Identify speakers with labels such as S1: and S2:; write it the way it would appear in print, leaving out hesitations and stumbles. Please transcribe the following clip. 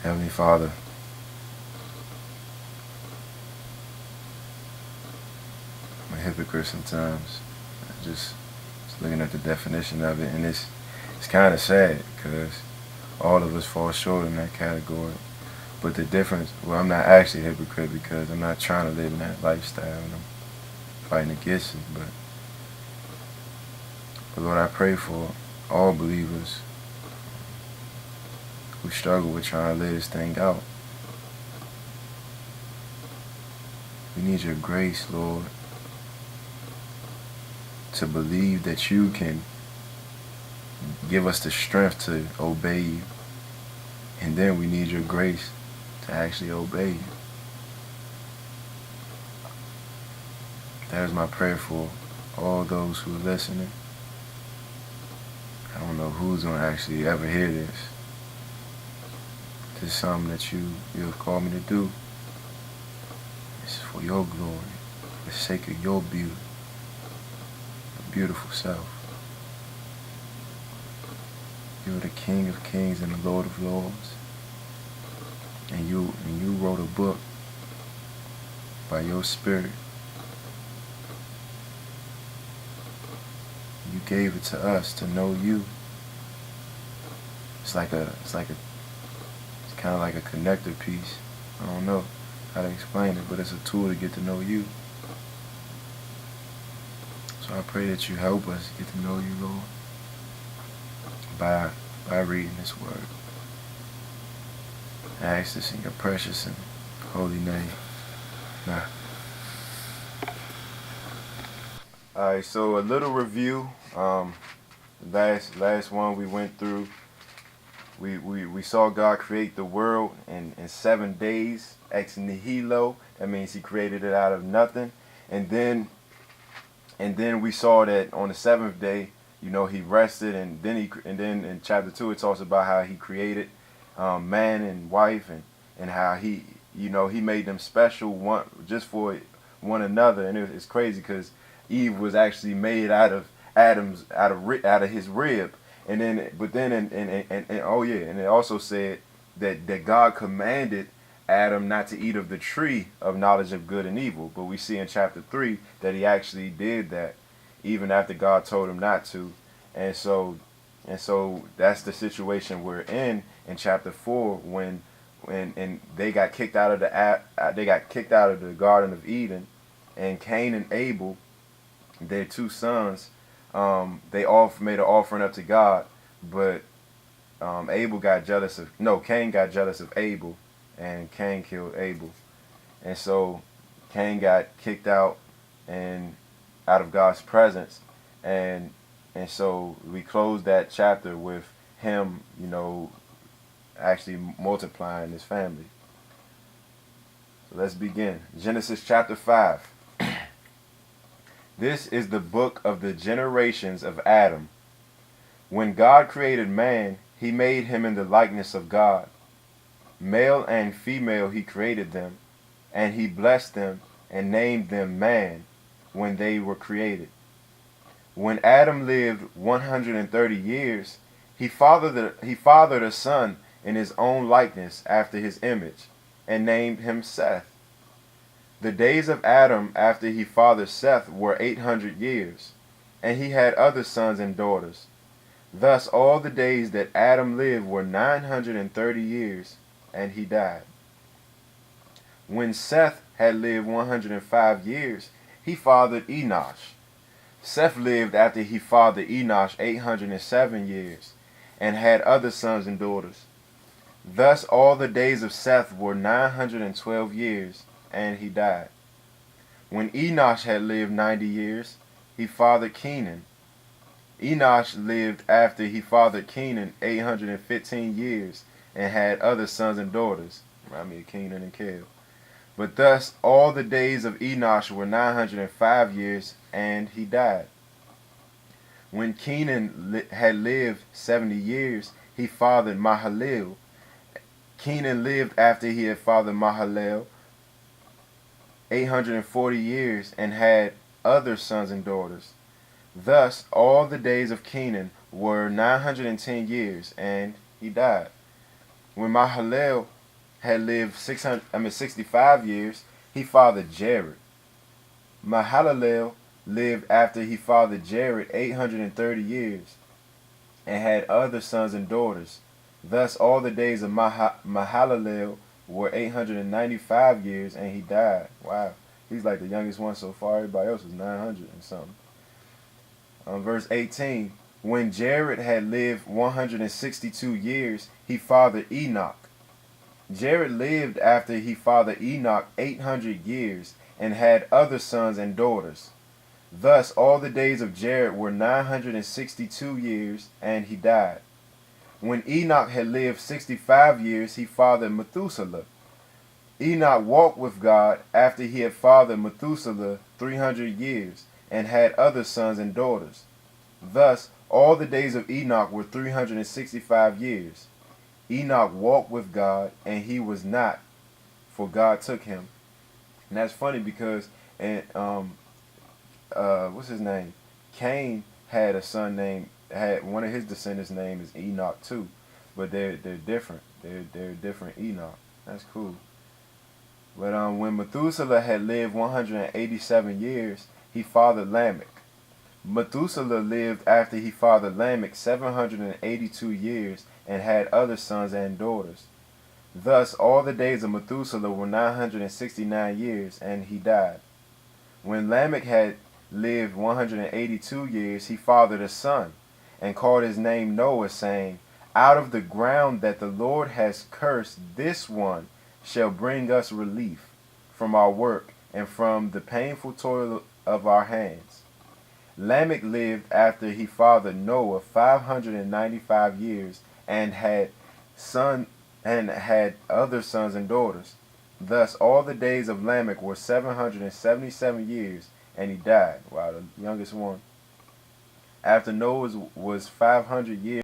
S1: Heavenly Father, I'm a hypocrite sometimes. Just looking at the definition of it, and it's kind of sad because all of us fall short in that category. But the difference, well, I'm not actually a hypocrite because I'm not trying to live in that lifestyle, and I'm fighting against it. But Lord, I pray for all believers who struggle with trying to live this thing out. We need your grace, Lord, to believe that you can give us the strength to obey you. And then we need your grace to actually obey you. That is my prayer for all those who are listening. I don't know who's going to actually ever hear this. This is something that you have called me to do. It's for your glory, for the sake of your beauty, your beautiful self. You are the King of Kings and the Lord of Lords. And you wrote a book by your Spirit. You gave it to us to know you. It's kind of like a connector piece. I don't know how to explain it, but it's a tool to get to know you. So I pray that you help us get to know you, Lord, by reading this word. I ask this in your precious and holy name. Nah. Alright, so a little review. Last one we went through, we saw God create the world in 7 days, ex nihilo. That means he created it out of nothing. And then we saw that on the seventh day, he rested, and then in chapter 2 it talks about how he created man and wife, and how he made them special just for one another. And it's crazy because Eve was actually made out of his rib, and it also said that God commanded Adam not to eat of the tree of knowledge of good and evil. But we see in chapter 3 that he actually did that, even after God told him not to. And so that's the situation we're in chapter 4 when they got kicked out of the Garden of Eden, and Cain and Abel, their two sons, they all made an offering up to God, but Cain got jealous of Abel, and Cain killed Abel. And so Cain got kicked out of God's presence, and so we closed that chapter with him, actually multiplying his family. So let's begin. Genesis chapter 5. This is the book of the generations of Adam. When God created man, he made him in the likeness of God. Male and female he created them, and he blessed them and named them man when they were created. When Adam lived 130 years, he fathered a son in his own likeness after his image, and named him Seth. The days of Adam after he fathered Seth were 800 years, and he had other sons and daughters. Thus all the days that Adam lived were 930 years, and he died. When Seth had lived 105 years, he fathered Enosh. Seth lived after he fathered Enosh 807 years, and had other sons and daughters. Thus all the days of Seth were 912 years, and he died. When Enosh had lived 90 years, he fathered Kenan. Enosh lived after he fathered Kenan 815 years, and had other sons and daughters. Remind me of Kenan and Caleb. But thus all the days of Enosh were 905 years, and he died. When Kenan had lived 70 years, he fathered Mahalalel. Kenan lived after he had fathered Mahalalel 840 years, and had other sons and daughters. Thus all the days of Kenan were 910 years, and he died. When Mahalalel had lived 65 years, he fathered Jared. Mahalalel lived after he fathered Jared 830 years, and had other sons and daughters. Thus all the days of Mahalalel were 895 years, and he died. Wow. He's like the youngest one so far. Everybody else was 900 and something. Verse 18. When Jared had lived 162 years, he fathered Enoch. Jared lived after he fathered Enoch 800 years, and had other sons and daughters. Thus all the days of Jared were 962 years, and he died. When Enoch had lived 65 years, he fathered Methuselah. Enoch walked with God after he had fathered Methuselah 300 years, and had other sons and daughters. Thus all the days of Enoch were 365 years. Enoch walked with God, and he was not, for God took him. And that's funny because, what's his name? Cain had a son had one of his descendants' name is Enoch too, but they're different. They're different Enoch. That's cool. But when Methuselah had lived 187 years, he fathered Lamech. Methuselah lived after he fathered Lamech 782 years, and had other sons and daughters. Thus all the days of Methuselah were 969 years, and he died. When Lamech had lived 182 years, he fathered a son, and called his name Noah, saying, Out of the ground that the Lord has cursed, this one shall bring us relief from our work, and from the painful toil of our hands. Lamech lived after he fathered Noah 595 years, and had other sons and daughters. Thus all the days of Lamech were 777 years, and he died. Wow, the youngest one. After Noah was 500 years.